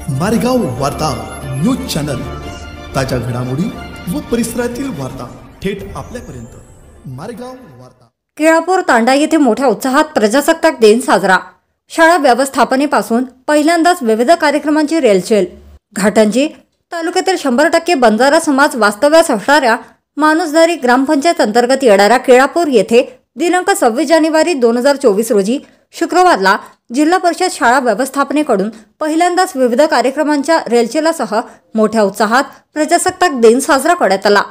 मारेगाव वार्ता news channel, ताज्या घडामोडी व परिसरातील वार्ता थेट आपल्यापर्यंत। मारेगाव वार्ता। केळापूर तांडा येथे मोठ्या उत्साहात प्रजासत्ताक दिन साजरा। शाळा व्यवस्थापनेपासून पहिल्यांदाच विविध कार्यक्रमांची रेलचेल। घाटंजी तालुक्यातील 100% बंजारा समाज वास्तव्यास असणाऱ्या माणूसदारी ग्रामपंचायत अंतर्गत येणाऱ्या केळापूर येथे दिनांक 26 जानेवारी 2024 रोजी शुक्रवारला जिल्हा परिषद शाळा व्यवस्थापनेकडून पहिल्यांदाच विविध कार्यक्रमांच्या रेलचेलासह मोठ्या उत्साहात प्रजासत्ताक दिन साजरा करण्यात आला।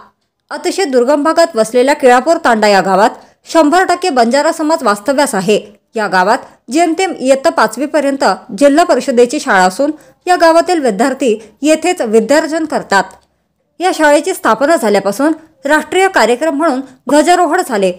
अतिशय दुर्गम भागात वसलेल्या केळापूर तांडा या गावात 100% बंजारा समाज वास्तव्यास आहे। या गावात जेमतेम इयत्ता 5वी पर्यंत जिल्हा परिषदेची शाळा असून या गावातील विद्यार्थी येथेच विद्यार्जन करतात। या शाळेची स्थापना झाल्यापासून राष्ट्रीय कार्यक्रम म्हणून ध्वजारोहण झाले।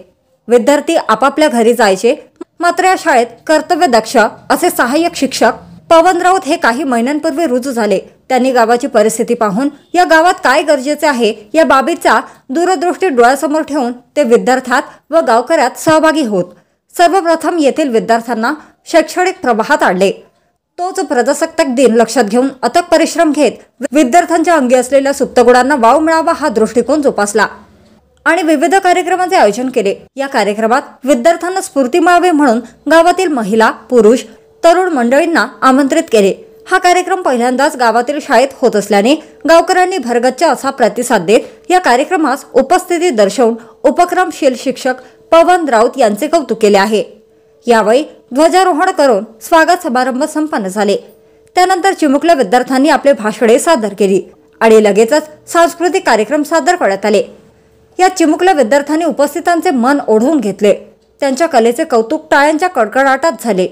विद्यार्थी आपापल्या घरी जायचे, मात्र या शाळेत कर्तव्यदक्ष असे सहाय्यक शिक्षक पवन राऊत हे काही महिन्यांपूर्वी रुजू झाले। त्यांनी गावाची परिस्थिती पाहून या गावात काय गरजेचे आहे या बाबीचा दूरदृष्टी डोळ्यासमोर ठेवून ते विद्यार्थ्यात व गावकऱ्यात सहभागी होत सर्वप्रथम येथील विद्यार्थ्यांना शैक्षणिक प्रवाहात आणले। तोच प्रजासत्ताक दिन लक्षात घेऊन अथक परिश्रम घेत विद्यार्थ्यांच्या अंगी असलेल्या सुप्त गुणांना वाव मिळावा हा दृष्टिकोन जोपासला आणि विविध कार्यक्रमांचे आयोजन केले। या कार्यक्रमात विद्यार्थ्यांना स्फूर्ती मिळावी म्हणून गावातील महिला, पुरुष, तरुण मंडळींना आमंत्रित केले। हा कार्यक्रम पहिल्यांदाच गावातील शाळेत होत असल्याने गावकऱ्यांनी भरगच्च असा प्रतिसाद देत या कार्यक्रमास उपस्थिती दर्शवून उपक्रमशील शिक्षक पवन राऊत यांचे कौतुक केले आहे। यावेळी ध्वजारोहण करून स्वागत समारंभ संपन्न झाले। त्यानंतर चिमुकल्या विद्यार्थ्यांनी आपले भाषणे सादर केली आणि लगेचच सांस्कृतिक कार्यक्रम सादर करण्यात आले। या चिमुकल्या विद्यार्थ्यांनी उपस्थितांचे मन ओढून घेतले। त्यांच्या कलेचे कौतुक टाळ्यांच्या कडकडाटात झाले।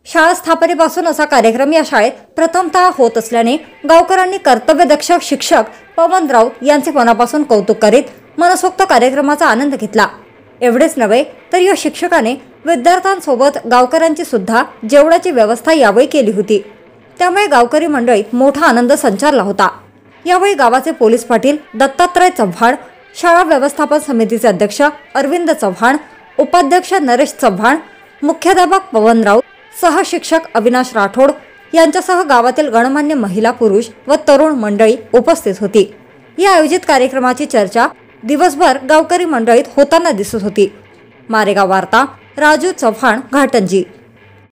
शाळा स्थापनेपासून असा कार्यक्रम या शाळेत प्रथमतः होत असल्याने गावकऱ्यांनी कर्तव्यदक्ष शिक्षक पवन राऊत यांचे मनापासून कौतुक करीत मनसोक्त कार्यक्रमाचा आनंद घेतला। एवढेच नव्हे तर या शिक्षकाने विद्यार्थ्यांसोबत गावकऱ्यांची सुद्धा जेवणाची व्यवस्था यावेळी केली होती। त्यामुळे गावकरी मंडळीत मोठा आनंद संचारला होता। यावेळी गावाचे पोलीस पाटील दत्तात्रय चव्हाण, शाळा व्यवस्थापन समितीचे अध्यक्ष अरविंद चव्हाण, उपाध्यक्ष नरेश चव्हाण, मुख्याध्यापक पवन राऊत, सहशिक्षक अविनाश राठोड यांच्यासह गावातील गणमान्य महिला, पुरुष व तरुण मंडळी उपस्थित होती। या आयोजित कार्यक्रमाची चर्चा दिवसभर गावकरी मंडळीत होताना दिसत होती। मारेगाव वार्ता राजू चव्हाण, घाटंजी।